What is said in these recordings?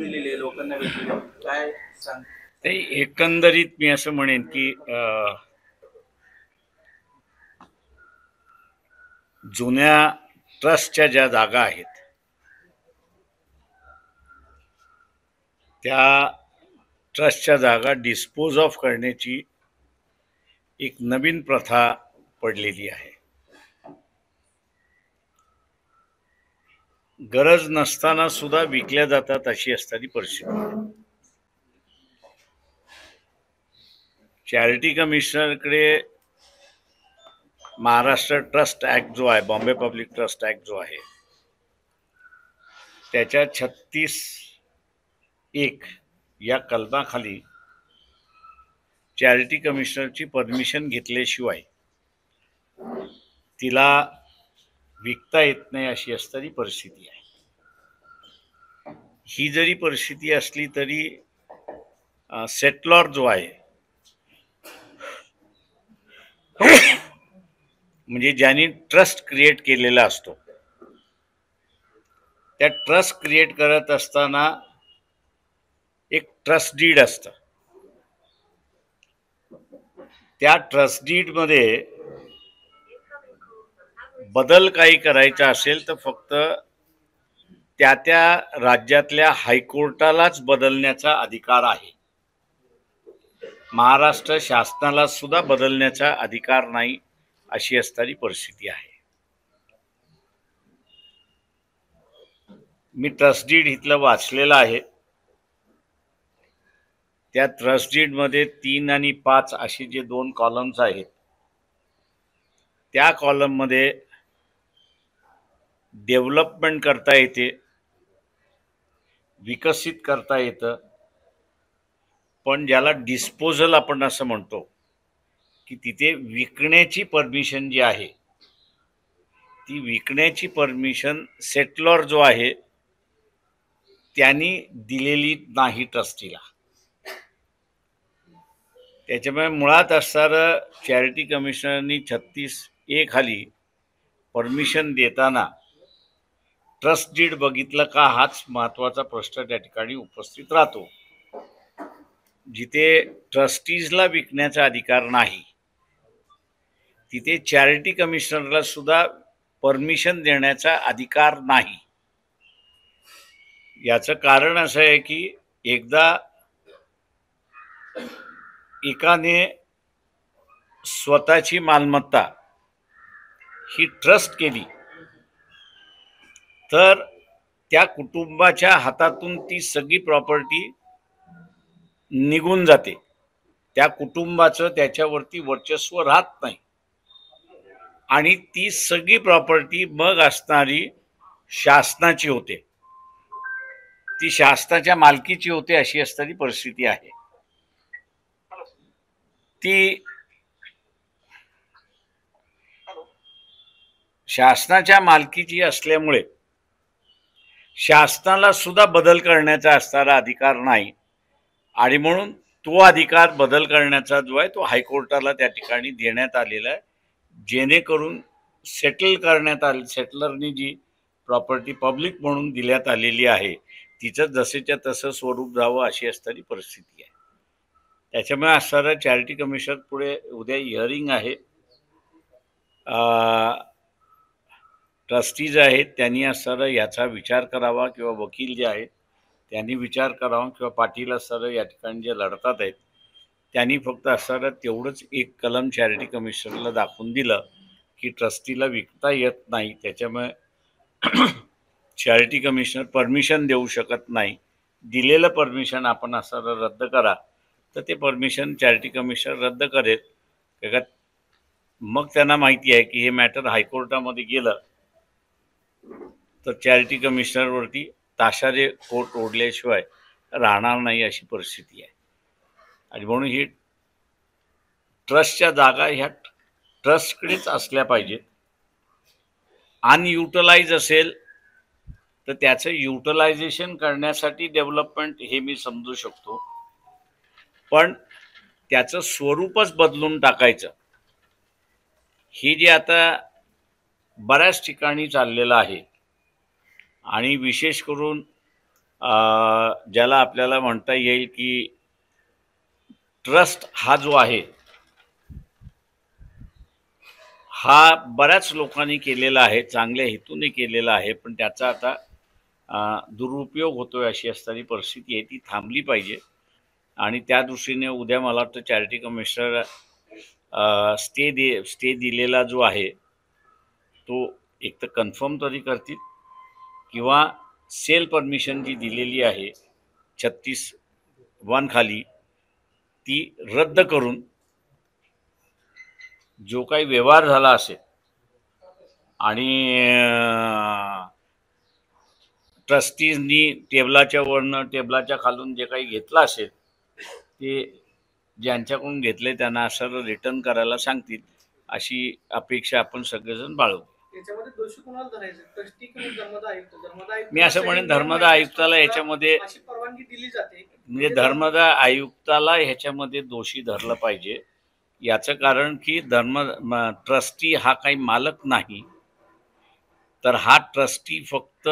दिलेली आहे, लोकांना भेटलेली आहे. काय सांग? एकंदरीत मी असं म्हणेन की जुन्या ट्रस्टच्या ज्या जागा आहेत त्या ट्रस्टच्या जागा डिस्पोज ऑफ करण्याची एक नवीन प्रथा पडलेली आहे. गरज नसताना सुद्धा विकल्या जातात अशी असणारी परिस्थिती. चॅरिटी कमिशनरकडे महाराष्ट्र ट्रस्ट ऍक्ट जो आहे, बॉम्बे पब्लिक ट्रस्ट ऍक्ट जो आहे, त्याच्या 36(1) या कलमाखाली चॅरिटी कमिशनरची परमिशन घेतल्याशिवाय तिला विकता येत नाही अशी असणारी परिस्थिती आहे. ही जरी परिस्थिती असली तरी सेटलॉर जो आहे म्हणजे ज्यांनी ट्रस्ट क्रिएट केलेला असतो, त्या ट्रस्ट क्रिएट करत असताना एक ट्रस्ट डीड असतं. त्या ट्रस्ट डीड मध्ये बदल काही करायचा असेल तर फक्त त्या त्या राज्यातल्या हायकोर्टालाच बदलण्याचा अधिकार आहे. महाराष्ट्र शासनाला सुद्धा बदलण्याचा अधिकार नाही अशी असणारी परिस्थिती आहे. मी ट्रस्ट डीड इथलं वाचलेलं आहे. त्या ट्रस्ट डीड मध्ये 3 आणि 5 असे जे 2 कॉलम्स आहेत, त्या कॉलम मध्ये डेव्हलपमेंट करता येते, विकसित करता येतं, पण ज्याला डिस्पोजल आपण असं म्हणतो की तिथे विकण्याची परमिशन जी आहे ती विकण्याची परमिशन सेटलर जो आहे त्यांनी दिलेली नाही ट्रस्टीला. त्याच्यामुळे मुळात असणारं चॅरिटी कमिशनरनी 36(1) खाली परमिशन देताना ट्रस्ट डीड बघितलं का हाच महत्वाचा प्रश्न त्या ठिकाणी उपस्थित राहतो. जिथे ट्रस्टीजला विकण्याचा अधिकार नाही तिथे चॅरिटी कमिशनरला सुद्धा परमिशन देण्याचा अधिकार नाही. याचं कारण असं आहे की एकदा एकाने स्वतःची मालमत्ता ही ट्रस्ट केली तर त्या कुटुंबाच्या हातातून ती सगळी प्रॉपर्टी निघून जाते. त्या कुटुंबाचं त्याच्यावरती वर्चस्व राहत नाही आणि ती सगळी प्रॉपर्टी मग असणारी शासनाची होते, ती शासनाच्या मालकीची होते अशी असणारी परिस्थिती आहे. ती शासनाच्या मालकीची असल्यामुळे शासनाला सुद्धा बदल करण्याचा असणारा अधिकार नाही आणि म्हणून तो अधिकार बदल करण्याचा जो आहे तो हायकोर्टाला त्या ठिकाणी देण्यात आलेला आहे, जेणेकरून सेटल करण्यात आले. सेटलरनी जी प्रॉपर्टी पब्लिक म्हणून दिल्यात आलेली आहे तिचं जसेच्या तसं स्वरूप जावं अशी असणारी परिस्थिती आहे. त्याच्यामुळे असणारं चॅरिटी कमिशन पुढे उद्या हिअरिंग आहे. ट्रस्टीज आहेत त्यांनी असणारं याचा विचार करावा किंवा वकील जे आहेत त्यांनी विचार करावा किंवा पाटील असणारं या ठिकाणी जे लढतात आहेत त्यांनी फक्त असणारं तेवढंच एक कलम चॅरिटी कमिशनरला दाखवून दिलं की ट्रस्टीला विकता येत नाही, त्याच्यामुळे चॅरिटी कमिशनर परमिशन देऊ शकत नाही. दिलेलं परमिशन आपण असं रद्द करा तर ते परमिशन चॅरिटी कमिशनर रद्द करेल. का मग त्यांना माहिती आहे की हे मॅटर हायकोर्टामध्ये गेलं तर चॅरिटी कमिशनरवरती ताशारे कोर्ट ओढल्याशिवाय राहणार नाही अशी परिस्थिती आहे. आणि म्हणून ही ट्रस्टच्या जागा ह्या ट्रस्टकडेच असल्या पाहिजेत. अनयुटिलाइज असेल तर त्याचं युटिलायझेशन करण्यासाठी डेव्हलपमेंट हे मी समजू शकतो, पण त्याचं स्वरूपच बदलून टाकायचं हे जे आता बऱ्याच ठिकाणी चाललेलं आहे आणि विशेष करून ज्याला आपल्याला म्हणता येईल की ट्रस्ट हा जो आहे हा बऱ्याच लोकांनी केलेला आहे, चांगल्या हेतूने केलेला आहे, पण त्याचा आता दुरुपयोग होतोय अशी असणारी परिस्थिती आहे, ती थांबली पाहिजे. आणि त्या दृष्टीने उद्या मला वाटतं चॅरिटी कमिशनर स्टे दिलेला जो आहे तो एक तर कन्फर्म तरी करतील किंवा सेल परमिशन जी दिलेली आहे 36(1) खाली ती रद्द करून जो काही व्यवहार झाला असेल आणि ट्रस्टीजनी टेबलाच्या वरनं टेबलाच्या खालून जे काही घेतलं असेल ते ज्यांच्याकडून घेतले त्यांना असं रिटर्न करायला सांगतील अशी अपेक्षा आपण सगळेजण बाळगू. याच्यामध्ये दोषी कोणाला धरायचे? ट्रस्टी किंवा धर्मदा आयुक्त? धर्मदा आयुक्त मी असं म्हणेन धर्मदा आयुक्ताला याच्यामध्ये अशी परवानगी दिली जाते, म्हणजे धर्मदा आयुक्ताला ह्याच्यामध्ये दोषी धरलं पाहिजे. याचं कारण की ट्रस्टी हा काही मालक नाही, तर हा ट्रस्टी फक्त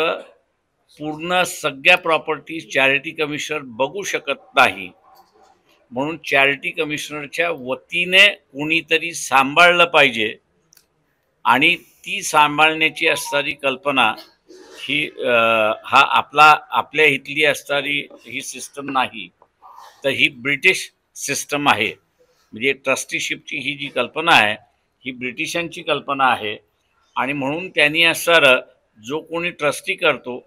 पूर्ण सगळ्या प्रॉपर्टी चॅरिटी कमिशनर बघू शकत नाही, म्हणून चॅरिटी कमिशनरच्या वतीने कोणीतरी सांभाळलं पाहिजे. आणि ती सांभाळण्याची असणारी कल्पना ही हा आपल्या इथली असणारी ही सिस्टम नाही, तर ही ब्रिटिश सिस्टम आहे. म्हणजे ट्रस्टीशिपची ही जी कल्पना आहे ही ब्रिटिशांची कल्पना आहे. आणि म्हणून त्यांनी असणारं जो कोणी ट्रस्टी करतो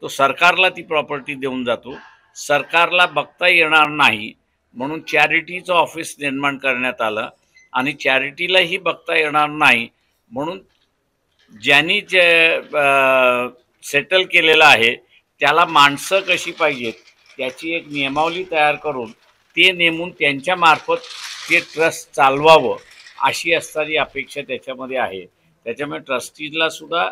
तो सरकारला ती प्रॉपर्टी देऊन जातो, सरकारला बघता येणार नाही म्हणून चॅरिटीचं ऑफिस निर्माण करण्यात आलं. आणि चॅरिटीलाही बघता येणार नाही म्हणून ज्यांनी सेटल केलेलं आहे त्याला माणसं कशी पाहिजेत त्याची एक नियमावली तयार करून ते नेमून त्यांच्या मार्फत ते ट्रस्ट चालवावं अशी असणारी अपेक्षा त्याच्यामध्ये आहे. त्याच्यामुळे ट्रस्टीला सुद्धा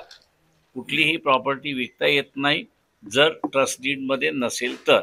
कुठलीही प्रॉपर्टी विकता येत नाही जर ट्रस्ट डीडमध्ये नसेल तर.